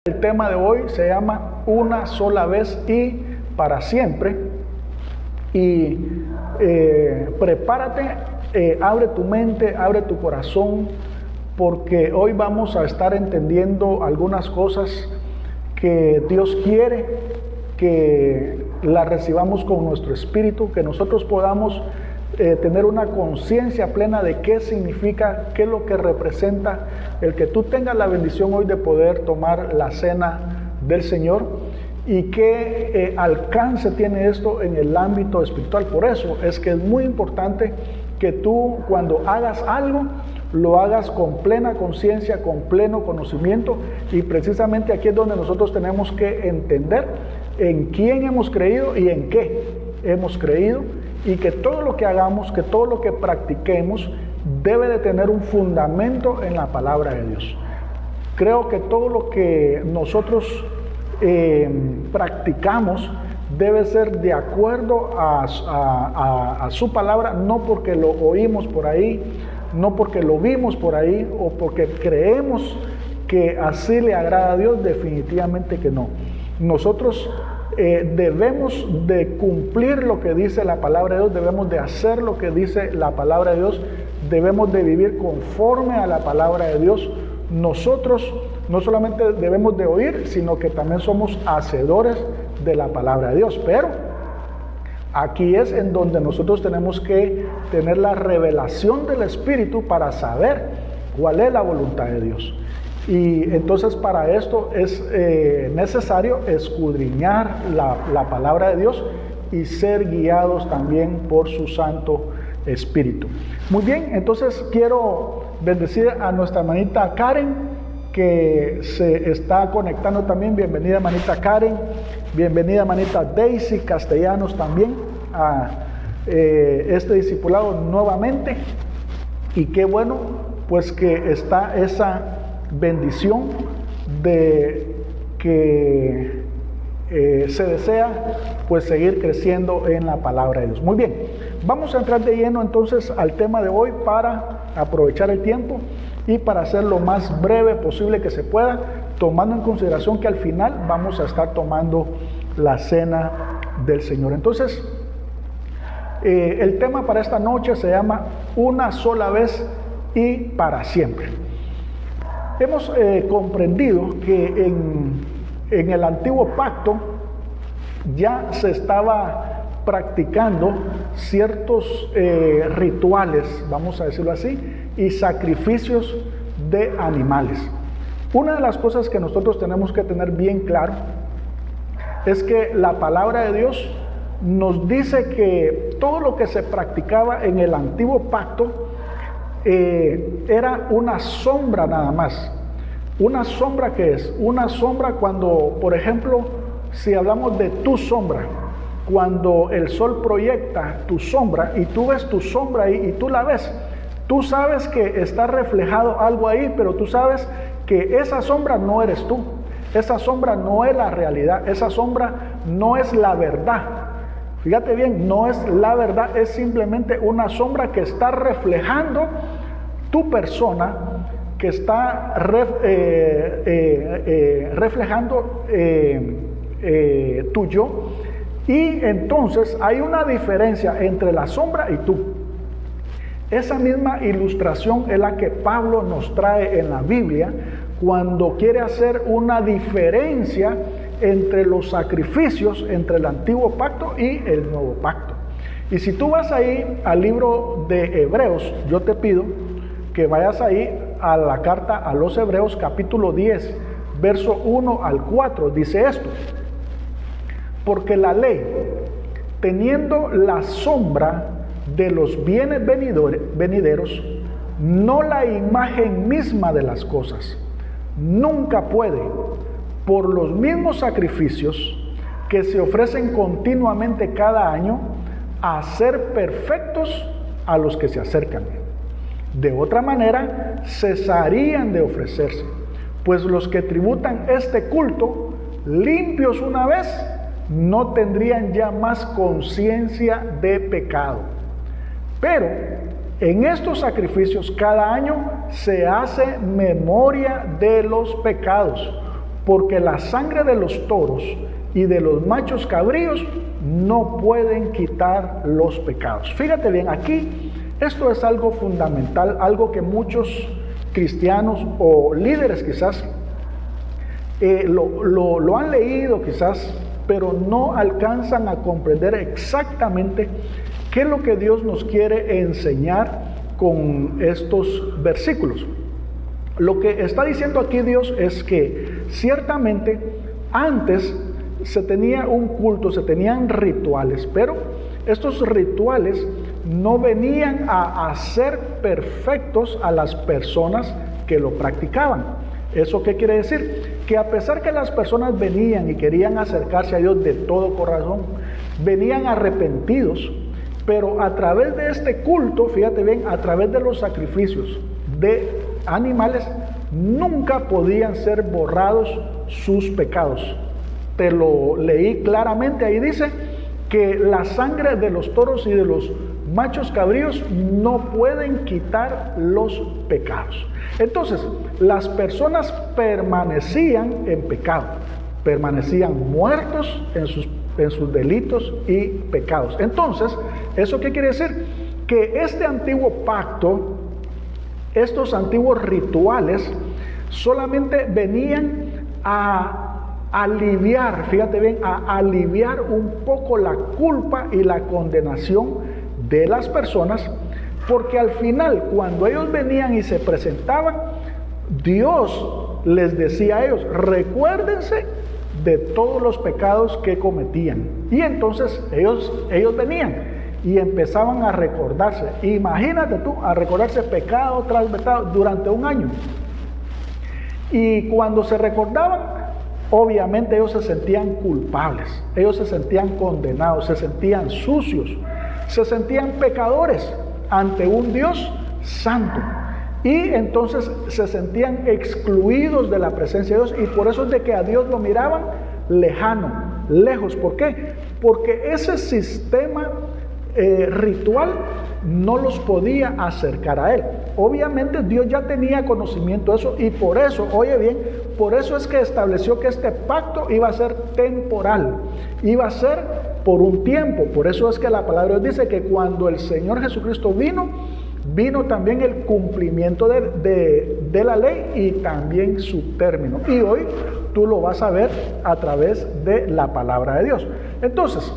El tema de hoy se llama Una sola vez y para siempre. Y prepárate, abre tu mente, abre tu corazón, porque hoy vamos a estar entendiendo algunas cosas que Dios quiere que las recibamos con nuestro espíritu, que nosotros podamos tener una conciencia plena de qué significa, qué es lo que representa el que tú tengas la bendición hoy de poder tomar la cena del Señor y qué alcance tiene esto en el ámbito espiritual. Por eso es que es muy importante que tú, cuando hagas algo, lo hagas con plena conciencia, con pleno conocimiento, y precisamente aquí es donde nosotros tenemos que entender en quién hemos creído y en qué hemos creído, y que todo lo que hagamos, que todo lo que practiquemos debe de tener un fundamento en la palabra de Dios. Creo que todo lo que nosotros practicamos debe ser de acuerdo a su palabra, no porque lo oímos por ahí, no porque lo vimos por ahí o porque creemos que así le agrada a Dios. Definitivamente que no. Nosotros debemos de cumplir lo que dice la palabra de Dios, debemos de hacer lo que dice la palabra de Dios, debemos de vivir conforme a la palabra de Dios. Nosotros no solamente debemos de oír, sino que también somos hacedores de la palabra de Dios. Pero aquí es en donde nosotros tenemos que tener la revelación del Espíritu para saber cuál es la voluntad de Dios. Y entonces para esto es necesario escudriñar la palabra de Dios y ser guiados también por su Santo Espíritu. Muy bien, entonces quiero bendecir a nuestra hermanita Karen, que se está conectando también. Bienvenida, hermanita Karen. Bienvenida, hermanita Daisy Castellanos, también a este discipulado nuevamente. Y qué bueno, pues que está esa bendición de que se desea pues seguir creciendo en la palabra de Dios. Muy bien, vamos a entrar de lleno entonces al tema de hoy para aprovechar el tiempo y para hacer lo más breve posible que se pueda, tomando en consideración que al final vamos a estar tomando la cena del Señor. Entonces, el tema para esta noche se llama Una sola vez y para siempre. Hemos comprendido que en el antiguo pacto ya se estaba practicando ciertos rituales, vamos a decirlo así, y sacrificios de animales. Una de las cosas que nosotros tenemos que tener bien claro es que la palabra de Dios nos dice que todo lo que se practicaba en el antiguo pacto era una sombra nada más. ¿Una sombra qué es? Una sombra cuando, por ejemplo, si hablamos de tu sombra, cuando el sol proyecta tu sombra y tú ves tu sombra ahí y tú la ves, tú sabes que está reflejado algo ahí, pero tú sabes que esa sombra no eres tú, esa sombra no es la realidad, esa sombra no es la verdad. Fíjate bien, no es la verdad, es simplemente una sombra que está reflejando tu persona, que está reflejando tu yo. Y entonces hay una diferencia entre la sombra y tú. Esa misma ilustración es la que Pablo nos trae en la Biblia cuando quiere hacer una diferencia entre los sacrificios, entre el antiguo pacto y el nuevo pacto. Y si tú vas ahí al libro de Hebreos, yo te pido que vayas ahí a la carta a los Hebreos, capítulo 10, verso 1 al 4, dice esto: porque la ley, teniendo la sombra de los bienes venideros, no la imagen misma de las cosas, nunca puede, por los mismos sacrificios que se ofrecen continuamente cada año, hacer perfectos a los que se acercan. De otra manera, cesarían de ofrecerse, pues los que tributan este culto, limpios una vez, no tendrían ya más conciencia de pecado. Pero en estos sacrificios cada año se hace memoria de los pecados, porque la sangre de los toros y de los machos cabríos no pueden quitar los pecados. Fíjate bien, aquí esto es algo fundamental, algo que muchos cristianos o líderes quizás lo han leído quizás, pero no alcanzan a comprender exactamente qué es lo que Dios nos quiere enseñar con estos versículos. Lo que está diciendo aquí Dios es que ciertamente antes se tenía un culto, se tenían rituales, pero estos rituales no venían a hacer perfectos a las personas que lo practicaban. ¿Eso qué quiere decir? Que a pesar que las personas venían y querían acercarse a Dios de todo corazón, venían arrepentidos, pero a través de este culto, fíjate bien, a través de los sacrificios de animales, nunca podían ser borrados sus pecados. Te lo leí claramente, ahí dice que la sangre de los toros y de los machos cabríos no pueden quitar los pecados. Entonces, las personas permanecían en pecado, permanecían muertos en sus delitos y pecados. Entonces, ¿eso qué quiere decir? Que este antiguo pacto, estos antiguos rituales, solamente venían a aliviar, fíjate bien, a aliviar un poco la culpa y la condenación de las personas, porque al final, cuando ellos venían y se presentaban, Dios les decía a ellos: recuérdense de todos los pecados que cometían. Y entonces ellos venían y empezaban a recordarse. Imagínate tú, a recordarse pecado tras pecado durante un año. Y cuando se recordaban, obviamente ellos se sentían culpables, ellos se sentían condenados, se sentían sucios, se sentían pecadores ante un Dios santo. Y entonces se sentían excluidos de la presencia de Dios, y por eso es de que a Dios lo miraban lejano, lejos. ¿Por qué? Porque ese sistema ritual no los podía acercar a Él. Obviamente Dios ya tenía conocimiento de eso, y por eso, oye bien, por eso es que estableció que este pacto iba a ser temporal, iba a ser por un tiempo. Por eso es que la palabra de Dios dice que cuando el Señor Jesucristo vino también el cumplimiento de la ley y también su término. Y hoy tú lo vas a ver a través de la palabra de Dios. Entonces,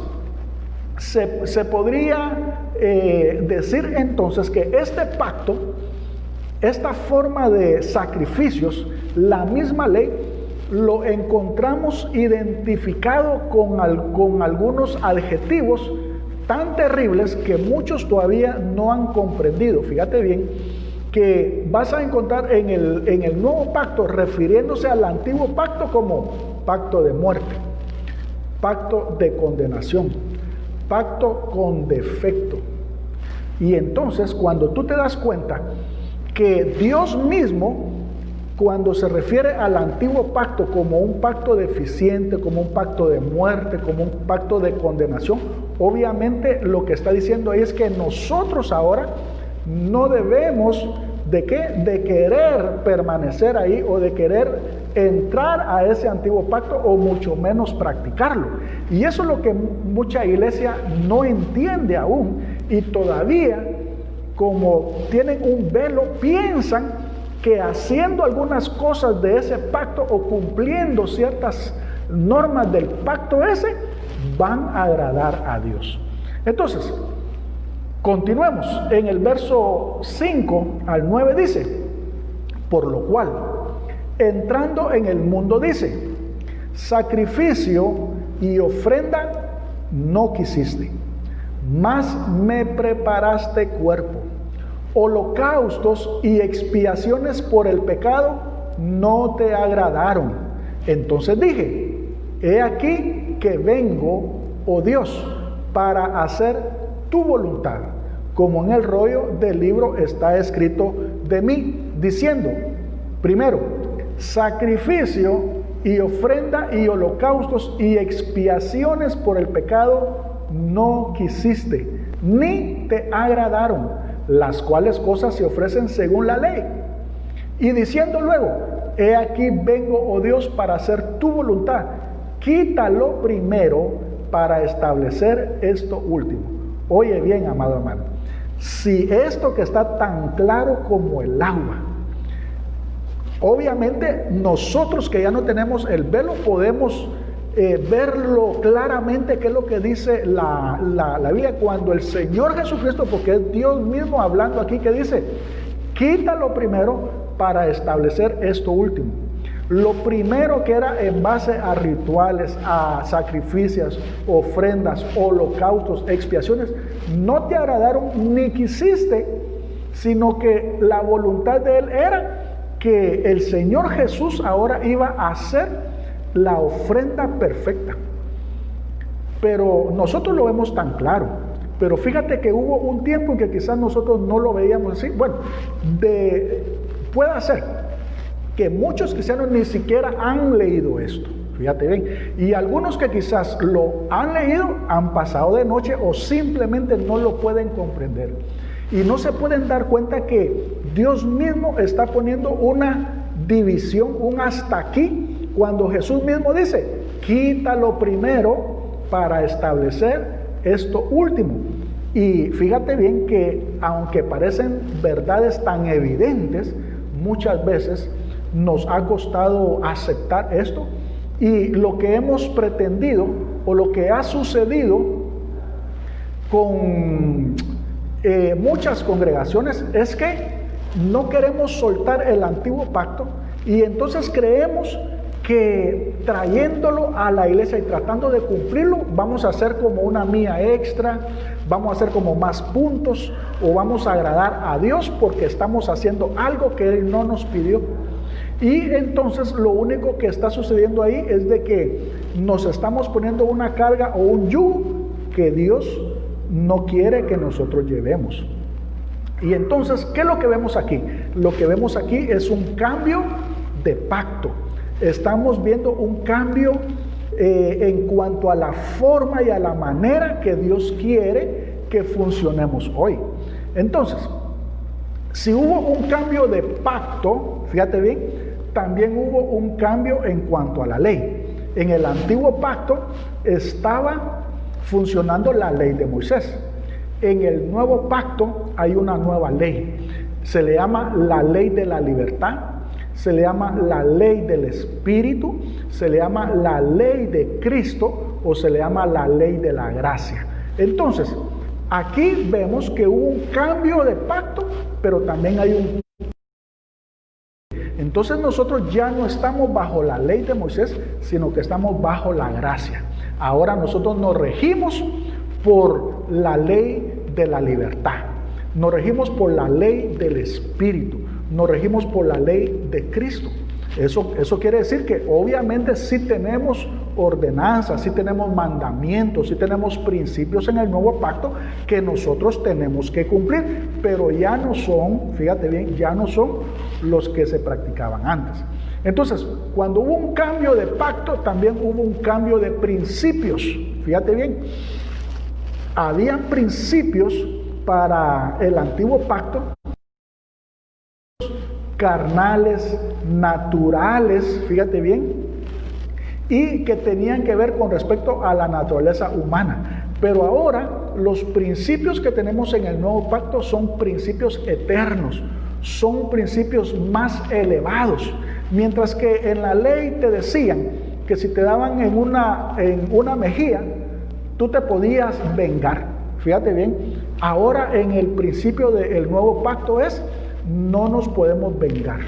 se podría decir entonces que este pacto, esta forma de sacrificios, la misma ley, lo encontramos identificado con algunos adjetivos tan terribles que muchos todavía no han comprendido. Fíjate bien que vas a encontrar en el nuevo pacto, refiriéndose al antiguo pacto, como pacto de muerte, pacto de condenación, pacto con defecto. Y entonces, cuando tú te das cuenta que Dios mismo, cuando se refiere al antiguo pacto como un pacto deficiente, como un pacto de muerte, como un pacto de condenación, obviamente lo que está diciendo ahí es que nosotros ahora no debemos de querer permanecer ahí, o de querer entrar a ese antiguo pacto, o mucho menos practicarlo. Y eso es lo que mucha iglesia no entiende aún, y todavía, como tienen un velo, piensan que haciendo algunas cosas de ese pacto o cumpliendo ciertas normas del pacto ese, van a agradar a Dios. Entonces, continuemos. En el verso 5 al 9 dice: por lo cual, entrando en el mundo, dice, sacrificio y ofrenda no quisiste, mas me preparaste cuerpo. Holocaustos y expiaciones por el pecado no te agradaron. Entonces dije: he aquí que vengo, oh Dios, para hacer tu voluntad, como en el rollo del libro está escrito de mí, diciendo: primero, sacrificio y ofrenda y holocaustos y expiaciones por el pecado no quisiste, ni te agradaron, las cuales cosas se ofrecen según la ley. Y diciendo luego: he aquí vengo, oh Dios, para hacer tu voluntad. Quítalo primero para establecer esto último. Oye bien, amado hermano, si esto que está tan claro como el agua, obviamente nosotros que ya no tenemos el velo podemos verlo claramente, qué es lo que dice la Biblia cuando el Señor Jesucristo, porque es Dios mismo hablando aquí, que dice, quítalo primero para establecer esto último. Lo primero que era en base a rituales, a sacrificios, ofrendas, holocaustos, expiaciones, no te agradaron ni quisiste, sino que la voluntad de Él era que el Señor Jesús ahora iba a hacer la ofrenda perfecta. Pero nosotros lo vemos tan claro. Pero fíjate que hubo un tiempo en que quizás nosotros no lo veíamos así. Bueno, puede ser que muchos cristianos ni siquiera han leído esto. Fíjate bien. Y algunos que quizás lo han leído han pasado de noche o simplemente no lo pueden comprender. Y no se pueden dar cuenta que Dios mismo está poniendo una división, un hasta aquí, cuando Jesús mismo dice, quítalo primero para establecer esto último. Y fíjate bien que aunque parecen verdades tan evidentes, muchas veces nos ha costado aceptar esto, y lo que hemos pretendido o lo que ha sucedido con muchas congregaciones es que no queremos soltar el antiguo pacto, y entonces creemos que trayéndolo a la iglesia y tratando de cumplirlo, vamos a hacer como una mía extra, vamos a hacer como más puntos, o vamos a agradar a Dios porque estamos haciendo algo que Él no nos pidió. Y entonces lo único que está sucediendo ahí es de que nos estamos poniendo una carga o un yugo que Dios no quiere que nosotros llevemos. Y entonces, ¿qué es lo que vemos aquí? Lo que vemos aquí es un cambio de pacto. Estamos viendo un cambio en cuanto a la forma y a la manera que Dios quiere que funcionemos hoy. Entonces, si hubo un cambio de pacto, fíjate bien, también hubo un cambio en cuanto a la ley. En el antiguo pacto estaba funcionando la ley de Moisés. En el nuevo pacto hay una nueva ley. Se le llama la ley de la libertad, se le llama la ley del Espíritu, se le llama la ley de Cristo o se le llama la ley de la gracia. Entonces, aquí vemos que hubo un cambio de pacto, pero también hay un... Entonces nosotros ya no estamos bajo la ley de Moisés, sino que estamos bajo la gracia. Ahora nosotros nos regimos por la ley de la libertad, nos regimos por la ley del Espíritu, nos regimos por la ley de Cristo. Eso quiere decir que obviamente sí tenemos ordenanzas, sí tenemos mandamientos, sí tenemos principios en el nuevo pacto que nosotros tenemos que cumplir, pero ya no son, fíjate bien, ya no son los que se practicaban antes. Entonces, cuando hubo un cambio de pacto, también hubo un cambio de principios. Fíjate bien, habían principios para el antiguo pacto, carnales, naturales, fíjate bien, y que tenían que ver con respecto a la naturaleza humana. Pero ahora los principios que tenemos en el nuevo pacto son principios eternos, son principios más elevados. Mientras que en la ley te decían que si te daban en una mejilla, tú te podías vengar. Fíjate bien, ahora en el principio del nuevo pacto es, no nos podemos vengar.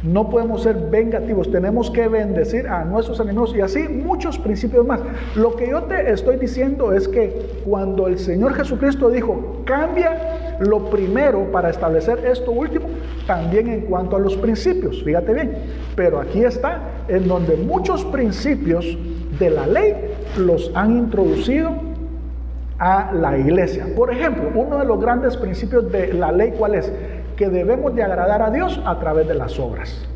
No podemos ser vengativos, tenemos que bendecir a nuestros enemigos y así muchos principios más. Lo que yo te estoy diciendo es que cuando el Señor Jesucristo dijo, cambia lo primero para establecer esto último, también en cuanto a los principios, fíjate bien, pero aquí está en donde muchos principios de la ley los han introducido a la iglesia. Por ejemplo, uno de los grandes principios de la ley, ¿cuál es? Que debemos de agradar a Dios a través de las obras.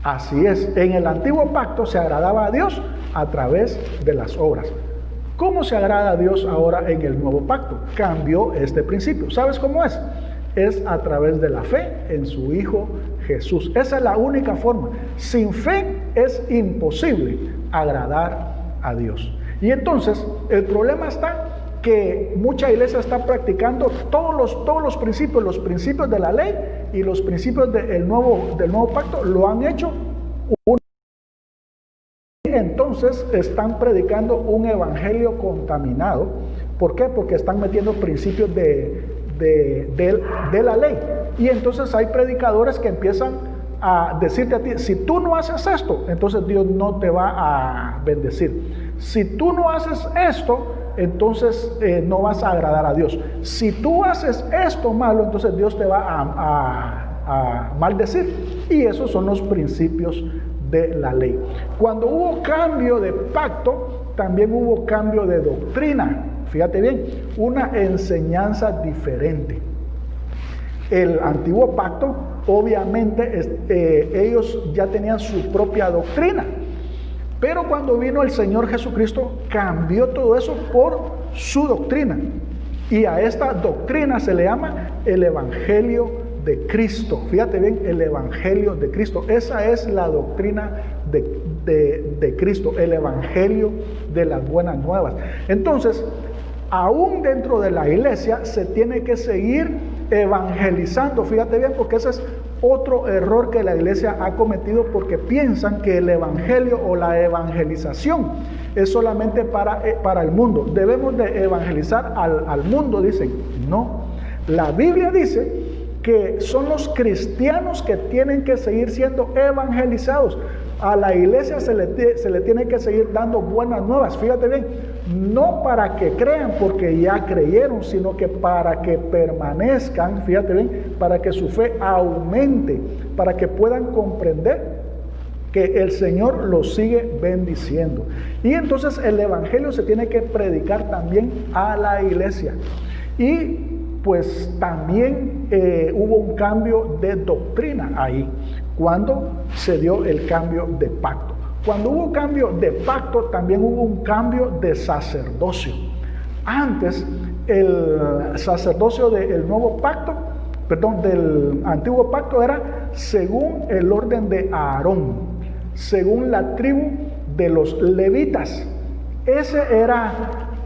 Así es, en el antiguo pacto se agradaba a Dios a través de las obras. ¿Cómo se agrada a Dios ahora en el nuevo pacto? Cambió este principio. ¿Sabes cómo es? es a través de la fe en su Hijo Jesús. Esa es la única forma. Sin fe es imposible agradar a Dios. Y entonces el problema está que mucha iglesia está practicando todos los principios de la ley y los principios del nuevo pacto, lo han hecho entonces están predicando un evangelio contaminado. ¿Por qué? Porque están metiendo principios de la ley. Y entonces hay predicadores que empiezan a decirte a ti, si tú no haces esto, entonces Dios no te va a bendecir. Si tú no haces esto, entonces no vas a agradar a Dios. Si tú haces esto malo, entonces Dios te va a maldecir. Y esos son los principios de la ley. Cuando hubo cambio de pacto, también hubo cambio de doctrina. Fíjate bien, una enseñanza diferente. El antiguo pacto, obviamente, ellos ya tenían su propia doctrina. Pero cuando vino el Señor Jesucristo, cambió todo eso por su doctrina. Y a esta doctrina se le llama el Evangelio de Cristo. Fíjate bien, el Evangelio de Cristo. Esa es la doctrina de Cristo, el Evangelio de las buenas nuevas. Entonces, aún dentro de la iglesia se tiene que seguir evangelizando. Fíjate bien, porque ese es otro error que la iglesia ha cometido, porque piensan que el evangelio o la evangelización es solamente para el mundo. Debemos de evangelizar al mundo, dicen. No, la Biblia dice que son los cristianos que tienen que seguir siendo evangelizados. A la iglesia se le tiene que seguir dando buenas nuevas. Fíjate bien, no para que crean porque ya creyeron, sino que para que permanezcan, fíjate bien, para que su fe aumente, para que puedan comprender que el Señor los sigue bendiciendo. Y entonces el evangelio se tiene que predicar también a la iglesia. Y pues también hubo un cambio de doctrina ahí, cuando se dio el cambio de pacto. Cuando hubo cambio de pacto, también hubo un cambio de sacerdocio. Antes, el sacerdocio del antiguo pacto era según el orden de Aarón, según la tribu de los levitas. Ese era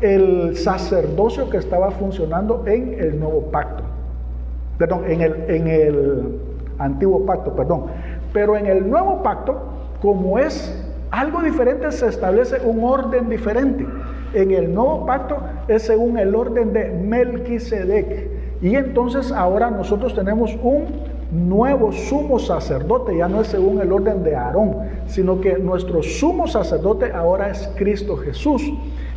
el sacerdocio que estaba funcionando en el nuevo pacto, en el antiguo pacto, pero en el nuevo pacto, como es algo diferente, se establece un orden diferente. En el nuevo pacto es según el orden de Melquisedec, y entonces ahora nosotros tenemos un nuevo sumo sacerdote, ya no es según el orden de Aarón, sino que nuestro sumo sacerdote ahora es Cristo Jesús.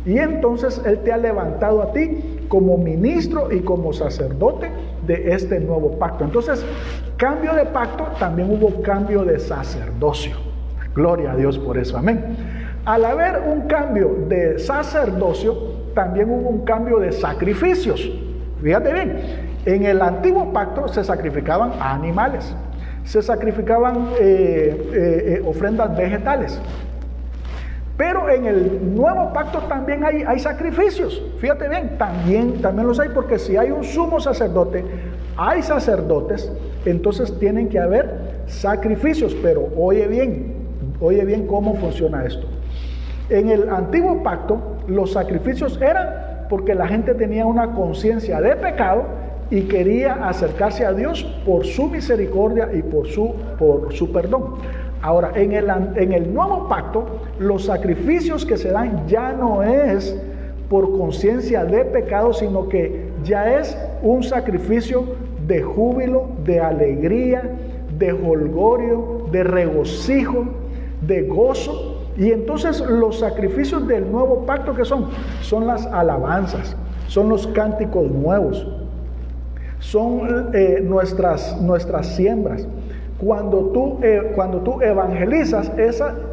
Y entonces Él te ha levantado a ti como ministro y como sacerdote de este nuevo pacto. Entonces, cambio de pacto, también hubo cambio de sacerdocio. Gloria a Dios por eso, amén. Al haber un cambio de sacerdocio, también hubo un cambio de sacrificios. Fíjate bien, en el antiguo pacto se sacrificaban animales, se sacrificaban ofrendas vegetales. Pero en el nuevo pacto también hay sacrificios. Fíjate bien, también los hay, porque si hay un sumo sacerdote, hay sacerdotes, entonces tienen que haber sacrificios. Pero oye bien cómo funciona esto. En el antiguo pacto, los sacrificios eran porque la gente tenía una conciencia de pecado y quería acercarse a Dios por su misericordia y por su perdón. Ahora, en el nuevo pacto, los sacrificios que se dan ya no es por conciencia de pecado, sino que ya es un sacrificio de júbilo, de alegría, de jolgorio, de regocijo, de gozo. Y entonces los sacrificios del nuevo pacto, ¿qué son? Son las alabanzas, son los cánticos nuevos, son nuestras siembras. Cuando tú evangelizas,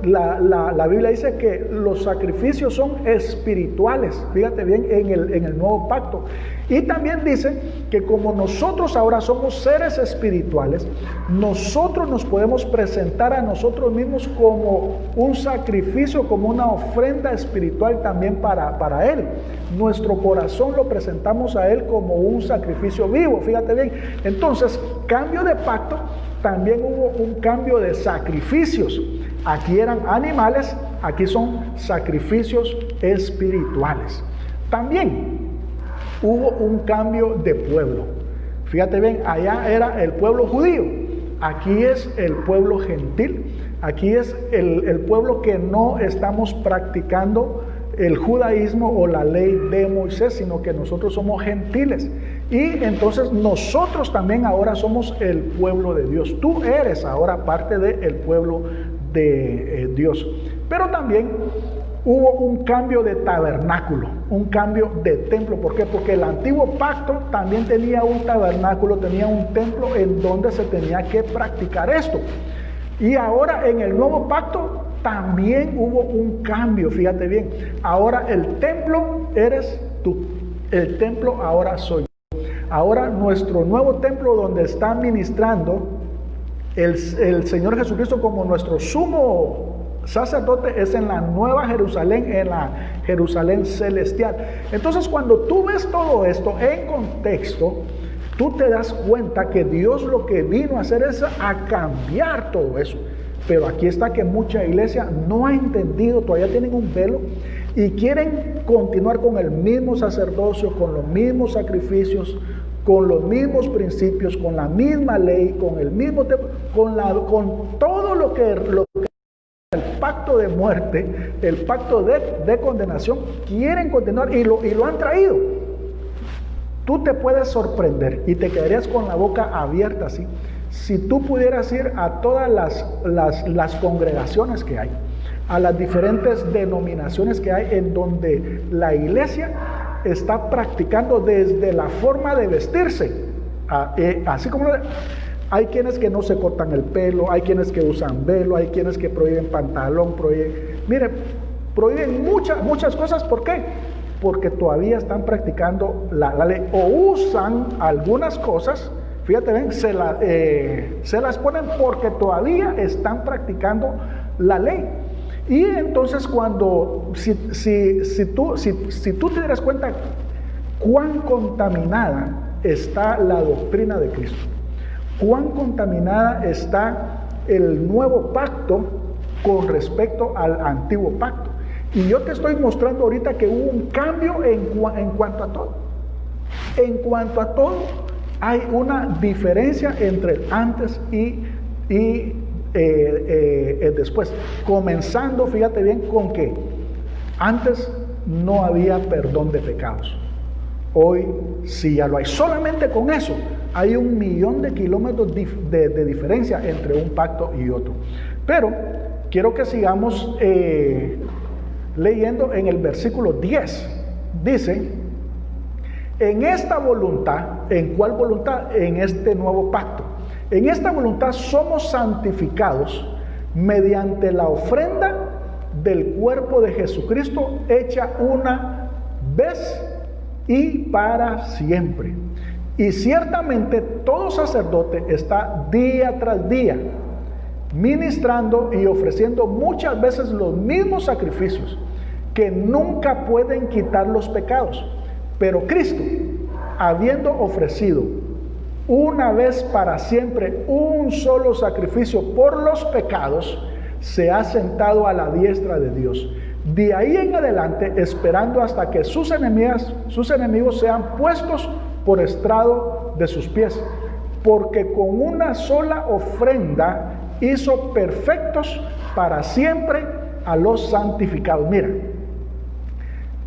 la Biblia dice que los sacrificios son espirituales. Fíjate bien, en el nuevo pacto. Y también dice que como nosotros ahora somos seres espirituales, nosotros nos podemos presentar a nosotros mismos como un sacrificio, como una ofrenda espiritual también para Él. Nuestro corazón lo presentamos a Él como un sacrificio vivo, fíjate bien. Entonces, cambio de pacto, también hubo un cambio de sacrificios. Aquí eran animales, aquí son sacrificios espirituales. También hubo un cambio de pueblo. Fíjate bien, allá era el pueblo judío, aquí es el pueblo gentil, aquí es el pueblo que no estamos practicando el judaísmo o la ley de Moisés, sino que nosotros somos gentiles. Y entonces nosotros también ahora somos el pueblo de Dios. Tú eres ahora parte del pueblo de Dios. Pero también hubo un cambio de tabernáculo, un cambio de templo. ¿Por qué? Porque el antiguo pacto también tenía un tabernáculo, tenía un templo en donde se tenía que practicar esto. Y ahora en el nuevo pacto también hubo un cambio, fíjate bien. Ahora el templo eres tú, el templo ahora soy yo. Ahora nuestro nuevo templo donde está ministrando el Señor Jesucristo como nuestro sumo sacerdote es en la nueva Jerusalén, en la Jerusalén celestial. Entonces cuando tú ves todo esto en contexto, tú te das cuenta que Dios lo que vino a hacer es a cambiar todo eso. Pero aquí está que mucha iglesia no ha entendido, todavía tienen un velo y quieren continuar con el mismo sacerdocio, con los mismos sacrificios, con los mismos principios, con la misma ley, con el mismo con todo lo que el pacto de muerte, el pacto de condenación, quieren continuar y lo han traído. Tú te puedes sorprender y te quedarías con la boca abierta así. Si tú pudieras ir a todas las congregaciones que hay, a las diferentes denominaciones que hay en donde la iglesia está practicando desde la forma de vestirse, así como hay quienes que no se cortan el pelo, hay quienes que usan velo, hay quienes que prohíben pantalón, prohíben muchas cosas. ¿Por qué? Porque todavía están practicando la ley o usan algunas cosas. Fíjate bien, se las ponen porque todavía están practicando la ley. Y entonces si tú te das cuenta cuán contaminada está la doctrina de Cristo, cuán contaminada está el nuevo pacto con respecto al antiguo pacto. Y yo te estoy mostrando ahorita que hubo un cambio en cuanto a todo. En cuanto a todo, hay una diferencia entre el antes y después. Comenzando, fíjate bien, con que antes no había perdón de pecados. Hoy sí ya lo hay. Solamente con eso hay 1.000.000 de kilómetros de diferencia entre un pacto y otro. Pero quiero que sigamos leyendo en el versículo 10. Dice: en esta voluntad, ¿en cuál voluntad? En este nuevo pacto. En esta voluntad somos santificados mediante la ofrenda del cuerpo de Jesucristo hecha una vez y para siempre. Y ciertamente todo sacerdote está día tras día ministrando y ofreciendo muchas veces los mismos sacrificios que nunca pueden quitar los pecados. Pero Cristo, habiendo ofrecido una vez para siempre un solo sacrificio por los pecados, se ha sentado a la diestra de Dios. De ahí en adelante, esperando hasta que sus enemigos sean puestos por estrado de sus pies, porque con una sola ofrenda hizo perfectos para siempre a los santificados. Mira,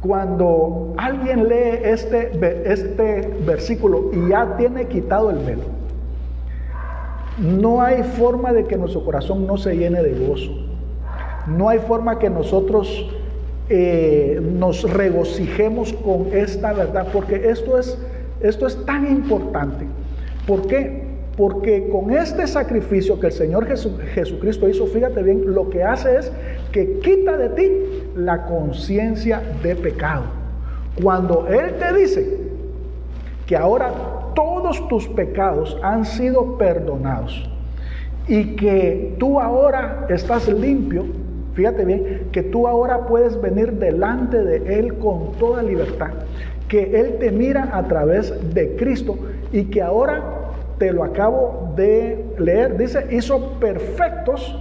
cuando alguien lee este versículo y ya tiene quitado el velo, no hay forma de que nuestro corazón no se llene de gozo. No hay forma que nosotros nos regocijemos con esta verdad, porque esto es tan importante. ¿Por qué? Porque con este sacrificio que el Señor Jesucristo hizo, fíjate bien, lo que hace es que quita de ti la conciencia de pecado. Cuando Él te dice que ahora todos tus pecados han sido perdonados y que tú ahora estás limpio, fíjate bien, que tú ahora puedes venir delante de Él con toda libertad, que Él te mira a través de Cristo y que ahora, te lo acabo de leer, dice, hizo perfectos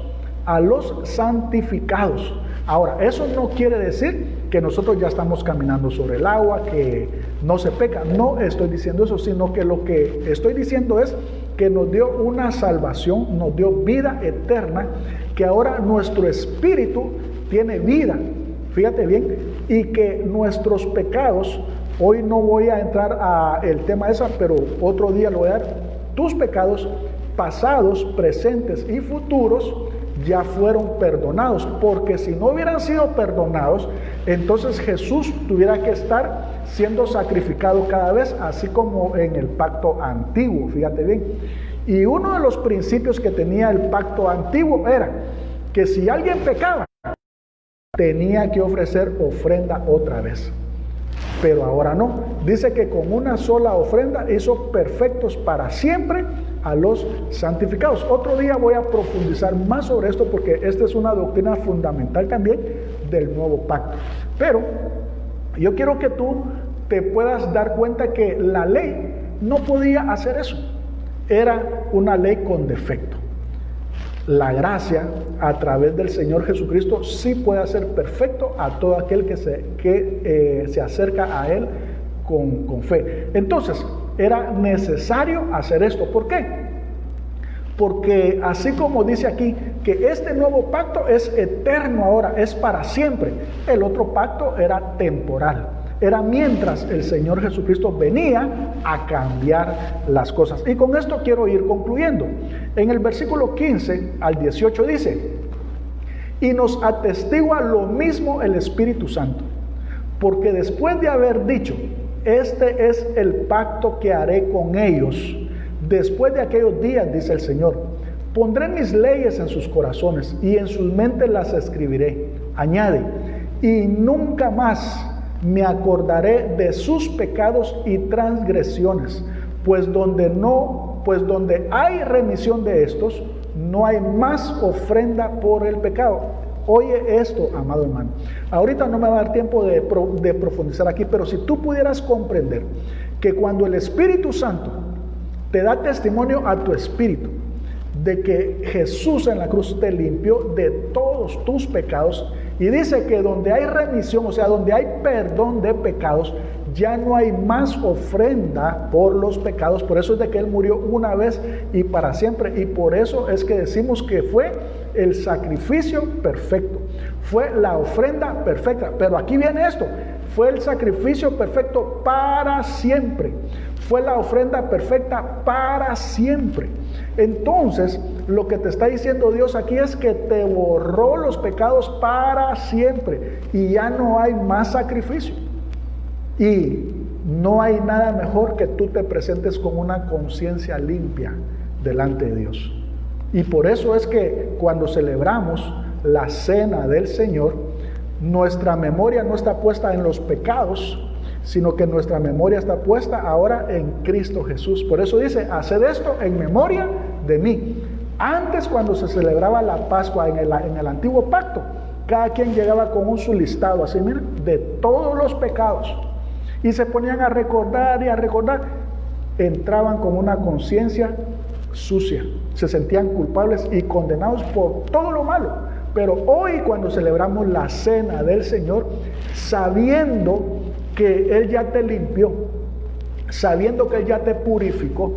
a los santificados. Ahora, eso no quiere decir que nosotros ya estamos caminando sobre el agua, que no se peca. No estoy diciendo eso, sino que lo que estoy diciendo es que nos dio una salvación, nos dio vida eterna, que ahora nuestro espíritu tiene vida, fíjate bien, y que nuestros pecados, hoy no voy a entrar a el tema esa, pero otro día lo voy a dar, tus pecados pasados, presentes y futuros ya fueron perdonados, porque si no hubieran sido perdonados, entonces Jesús tuviera que estar siendo sacrificado cada vez, así como en el pacto antiguo, fíjate bien. Y uno de los principios que tenía el pacto antiguo era que si alguien pecaba, tenía que ofrecer ofrenda otra vez. Pero ahora no, dice que con una sola ofrenda hizo perfectos para siempre a los santificados. Otro día voy a profundizar más sobre esto, porque esta es una doctrina fundamental también del nuevo pacto. Pero yo quiero que tú te puedas dar cuenta que la ley no podía hacer eso. Era una ley con defecto. La gracia a través del Señor Jesucristo sí puede hacer perfecto a todo aquel que se acerca a Él con fe. Entonces, era necesario hacer esto. ¿Por qué? Porque así como dice aquí que este nuevo pacto es eterno ahora, es para siempre. El otro pacto era temporal. Era mientras el Señor Jesucristo venía a cambiar las cosas. Y con esto quiero ir concluyendo. En el versículo 15 al 18 dice: y nos atestigua lo mismo el Espíritu Santo, porque después de haber dicho, este es el pacto que haré con ellos, después de aquellos días, dice el Señor, pondré mis leyes en sus corazones y en sus mentes las escribiré. Añade, y nunca más me acordaré de sus pecados y transgresiones, pues donde hay remisión de estos, no hay más ofrenda por el pecado. Oye esto, amado hermano. Ahorita no me va a dar tiempo de profundizar aquí, pero si tú pudieras comprender que cuando el Espíritu Santo te da testimonio a tu espíritu de que Jesús en la cruz te limpió de todos tus pecados, y dice que donde hay remisión, o sea, donde hay perdón de pecados, ya no hay más ofrenda por los pecados. Por eso es de que Él murió una vez y para siempre. Y por eso es que decimos que fue el sacrificio perfecto. Fue la ofrenda perfecta. Pero aquí viene esto. Fue el sacrificio perfecto para siempre. Fue la ofrenda perfecta para siempre. Entonces, lo que te está diciendo Dios aquí es que te borró los pecados para siempre. Y ya no hay más sacrificio. Y no hay nada mejor que tú te presentes con una conciencia limpia delante de Dios. Y por eso es que cuando celebramos la cena del Señor, nuestra memoria no está puesta en los pecados, sino que nuestra memoria está puesta ahora en Cristo Jesús. Por eso dice, haced esto en memoria de mí. Antes, cuando se celebraba la Pascua en el antiguo pacto, cada quien llegaba con su listado, así mira, de todos los pecados. Y se ponían a recordar y a recordar. Entraban con una conciencia sucia. Se sentían culpables y condenados por todo lo malo. Pero hoy, cuando celebramos la cena del Señor, sabiendo que Él ya te limpió, sabiendo que Él ya te purificó,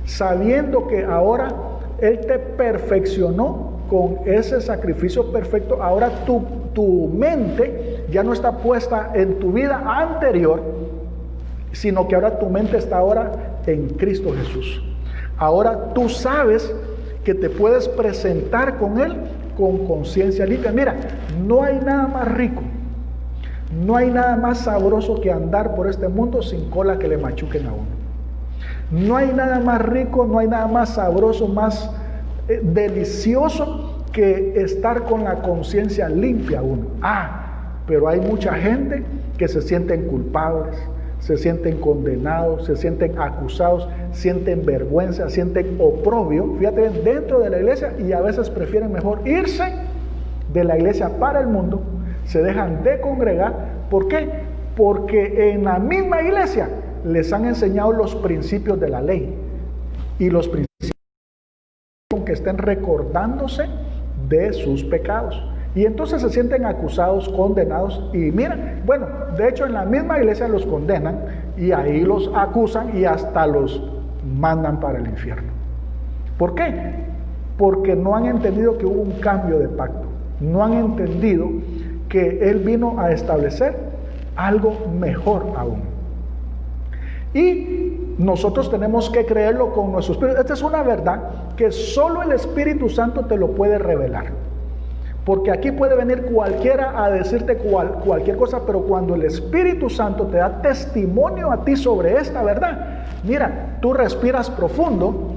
sabiendo que ahora Él te perfeccionó con ese sacrificio perfecto, ahora tu mente ya no está puesta en tu vida anterior, sino que ahora tu mente está ahora en Cristo Jesús. Ahora tú sabes que te puedes presentar con Él con conciencia limpia. Mira, no hay nada más rico, no hay nada más sabroso que andar por este mundo sin cola que le machuquen a uno. No hay nada más rico, no hay nada más sabroso, más delicioso que estar con la conciencia limpia uno. Pero hay mucha gente que se sienten culpables, se sienten condenados, se sienten acusados, sienten vergüenza, sienten oprobio, fíjate bien, dentro de la iglesia, y a veces prefieren mejor irse de la iglesia para el mundo, se dejan de congregar. ¿Por qué? Porque en la misma iglesia les han enseñado los principios de la ley, y los principios con que estén recordándose de sus pecados. Y entonces se sienten acusados, condenados, y mira, bueno, de hecho en la misma iglesia los condenan, y ahí los acusan y hasta los mandan para el infierno. ¿Por qué? Porque no han entendido que hubo un cambio de pacto, no han entendido que Él vino a establecer algo mejor aún. Y nosotros tenemos que creerlo con nuestro espíritu. Esta es una verdad que solo el Espíritu Santo te lo puede revelar. Porque aquí puede venir cualquiera a decirte cualquier cosa, pero cuando el Espíritu Santo te da testimonio a ti sobre esta verdad, mira, tú respiras profundo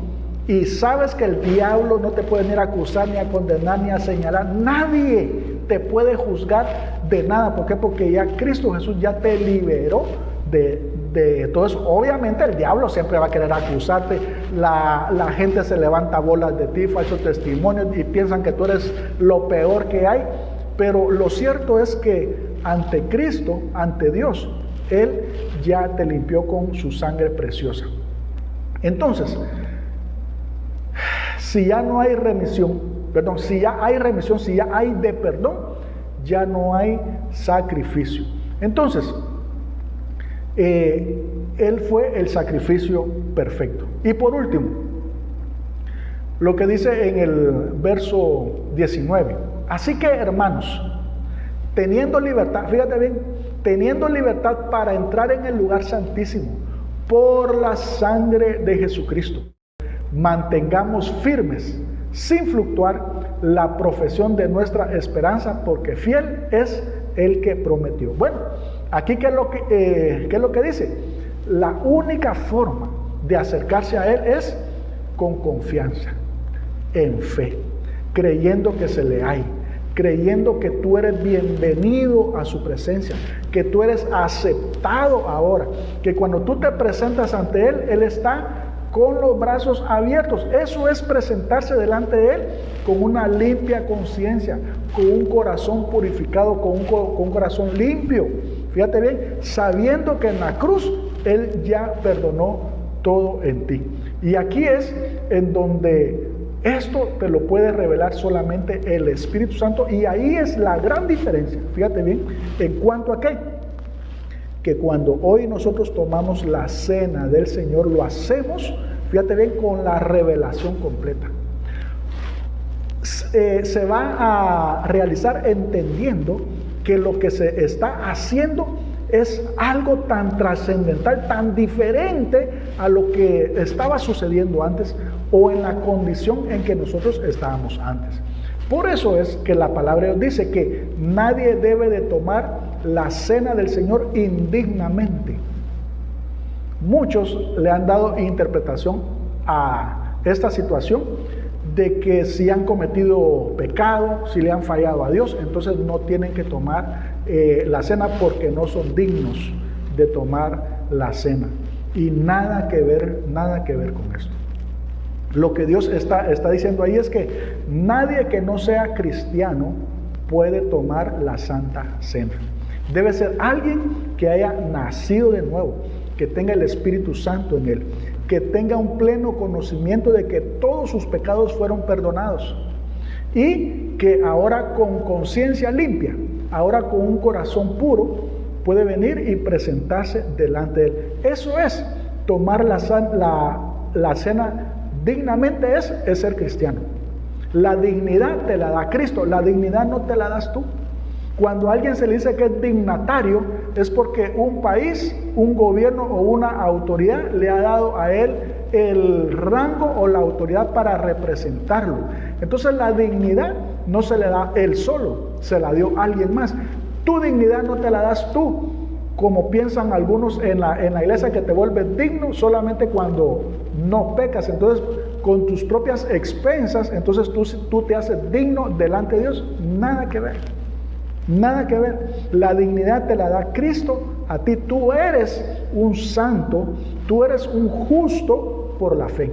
y sabes que el diablo no te puede venir a acusar, ni a condenar, ni a señalar. Nadie te puede juzgar de nada. ¿Por qué? Porque ya Cristo Jesús ya te liberó de todo eso. Obviamente el diablo siempre va a querer acusarte, la gente se levanta bolas de ti, falsos testimonios, y piensan que tú eres lo peor que hay, pero lo cierto es que ante Cristo, ante Dios, Él ya te limpió con su sangre preciosa. Entonces, si ya no hay remisión, si ya hay remisión, si ya hay de perdón, ya no hay sacrificio. Entonces, Él fue el sacrificio perfecto. Y por último, lo que dice en el verso 19: así que, hermanos, teniendo libertad, fíjate bien, teniendo libertad para entrar en el lugar santísimo por la sangre de Jesucristo, mantengamos firmes, sin fluctuar, la profesión de nuestra esperanza, porque fiel es el que prometió. Bueno, aquí ¿qué es lo que dice? La única forma de acercarse a Él es con confianza, en fe, creyendo que se le hay, creyendo que tú eres bienvenido a su presencia, que tú eres aceptado ahora, que cuando tú te presentas ante Él, Él está con los brazos abiertos. Eso es presentarse delante de Él con una limpia conciencia, con un corazón purificado, con un corazón limpio. Fíjate bien, sabiendo que en la cruz Él ya perdonó todo en ti. Y aquí es en donde esto te lo puede revelar solamente el Espíritu Santo, y ahí es la gran diferencia. Fíjate bien, en cuanto a qué, que cuando hoy nosotros tomamos la cena del Señor, lo hacemos, fíjate bien, con la revelación completa. Se va a realizar entendiendo que lo que se está haciendo es algo tan trascendental, tan diferente a lo que estaba sucediendo antes, o en la condición en que nosotros estábamos antes. Por eso es que la palabra de Dios dice que nadie debe de tomar la cena del Señor indignamente. Muchos le han dado interpretación a esta situación de que si han cometido pecado, si le han fallado a Dios, entonces no tienen que tomar la cena porque no son dignos de tomar la cena. Y nada que ver con esto. Lo que Dios está diciendo ahí es que nadie que no sea cristiano puede tomar la Santa Cena. Debe ser alguien que haya nacido de nuevo, que tenga el Espíritu Santo en él, que tenga un pleno conocimiento de que todos sus pecados fueron perdonados, y que ahora con conciencia limpia, ahora con un corazón puro, puede venir y presentarse delante de Él. Eso es tomar la cena dignamente, es ser cristiano. La dignidad te la da Cristo, la dignidad no te la das tú. Cuando a alguien se le dice que es dignatario, es porque un país, un gobierno o una autoridad le ha dado a él el rango o la autoridad para representarlo. Entonces la dignidad no se le da él solo, se la dio alguien más. Tu dignidad no te la das tú, como piensan algunos en la iglesia, que te vuelves digno solamente cuando no pecas. Entonces, con tus propias expensas, entonces tú te haces digno delante de Dios. Nada que ver. Nada que ver. La dignidad te la da Cristo a ti. Tú eres un santo, tú eres un justo por la fe.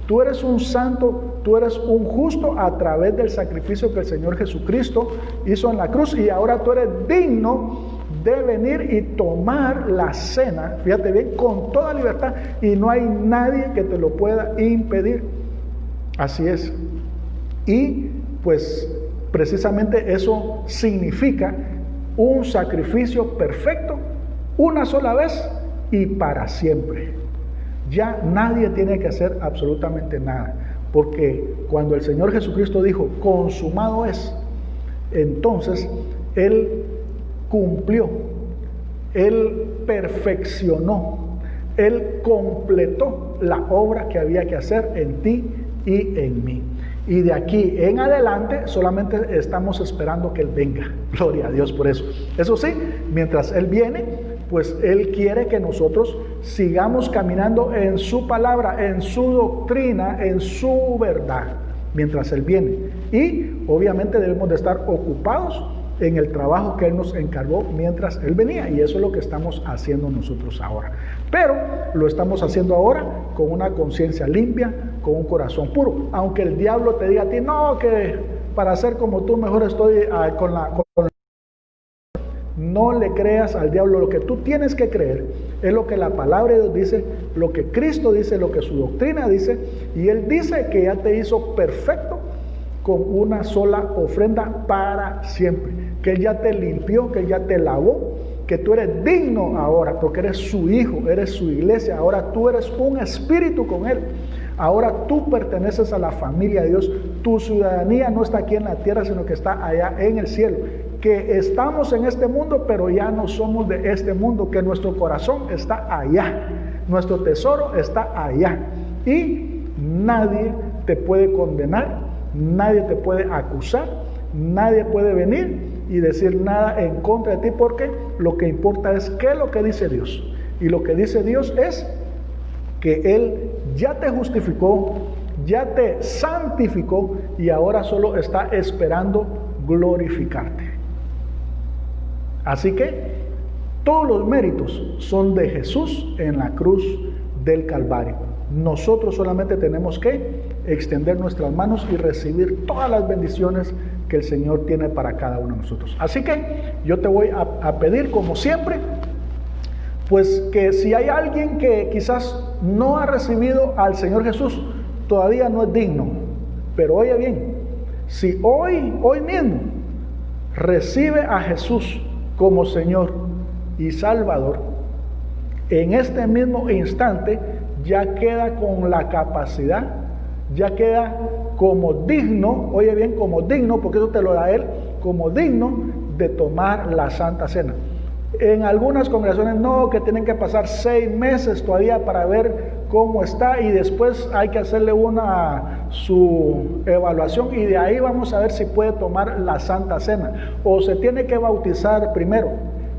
Tú eres un santo, tú eres un justo a través del sacrificio que el Señor Jesucristo hizo en la cruz, y ahora tú eres digno de venir y tomar la cena, fíjate bien, con toda libertad, y no hay nadie que te lo pueda impedir. Así es. Y pues precisamente eso significa un sacrificio perfecto, una sola vez y para siempre. Ya nadie tiene que hacer absolutamente nada, porque cuando el Señor Jesucristo dijo, consumado es, entonces Él cumplió, Él perfeccionó, Él completó la obra que había que hacer en ti y en mí. Y de aquí en adelante solamente estamos esperando que Él venga. Gloria a Dios por eso. Eso sí, mientras Él viene, pues Él quiere que nosotros sigamos caminando en su palabra, en su doctrina, en su verdad, mientras Él viene. Y obviamente debemos de estar ocupados en el trabajo que Él nos encargó mientras Él venía, y eso es lo que estamos haciendo nosotros ahora. Pero lo estamos haciendo ahora con una conciencia limpia, con un corazón puro. Aunque el diablo te diga a ti, no, que para ser como tú mejor estoy no le creas al diablo. Lo que tú tienes que creer es lo que la palabra de Dios dice, lo que Cristo dice, lo que su doctrina dice, y Él dice que ya te hizo perfecto con una sola ofrenda para siempre, que Él ya te limpió, que Él ya te lavó, que tú eres digno ahora, porque eres su hijo, eres su iglesia, ahora tú eres un espíritu con Él, ahora tú perteneces a la familia de Dios, tu ciudadanía no está aquí en la tierra, sino que está allá en el cielo, que estamos en este mundo, pero ya no somos de este mundo, que nuestro corazón está allá, nuestro tesoro está allá, y nadie te puede condenar, nadie te puede acusar, nadie puede venir y decir nada en contra de ti, porque lo que importa es qué es lo que dice Dios. Y lo que dice Dios es que Él ya te justificó, ya te santificó, y ahora solo está esperando glorificarte. Así que todos los méritos son de Jesús en la cruz del Calvario. Nosotros solamente tenemos que extender nuestras manos y recibir todas las bendiciones que el Señor tiene para cada uno de nosotros. Así que yo te voy a pedir, como siempre, pues que si hay alguien que quizás no ha recibido al Señor Jesús, todavía no es digno, pero oye bien, si hoy mismo recibe a Jesús como Señor y Salvador, en este mismo instante ya queda con la capacidad, ya queda como digno, oye bien, como digno, porque eso te lo da Él, como digno de tomar la Santa Cena. En algunas congregaciones no, que tienen que pasar 6 meses todavía para ver cómo está, y después hay que hacerle su evaluación, y de ahí vamos a ver si puede tomar la Santa Cena, o se tiene que bautizar primero.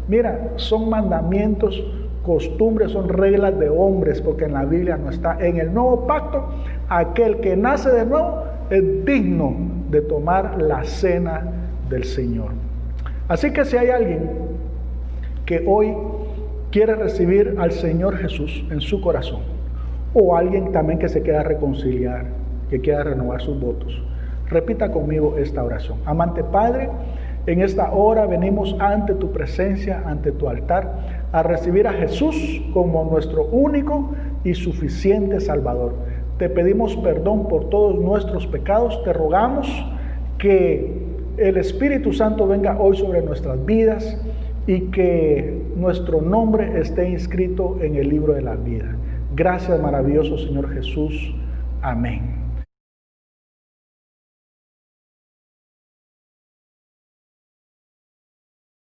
Mira, son mandamientos, costumbres, son reglas de hombres, porque en la Biblia no está. En el nuevo pacto, aquel que nace de nuevo es digno de tomar la cena del Señor. Así que si hay alguien que hoy quiere recibir al Señor Jesús en su corazón, o alguien también que se quiera reconciliar, que quiera renovar sus votos, repita conmigo esta oración. Amante Padre, en esta hora venimos ante tu presencia, ante tu altar, a recibir a Jesús como nuestro único y suficiente Salvador. Te pedimos perdón por todos nuestros pecados, te rogamos que el Espíritu Santo venga hoy sobre nuestras vidas y que nuestro nombre esté inscrito en el libro de la vida. Gracias, maravilloso Señor Jesús. Amén.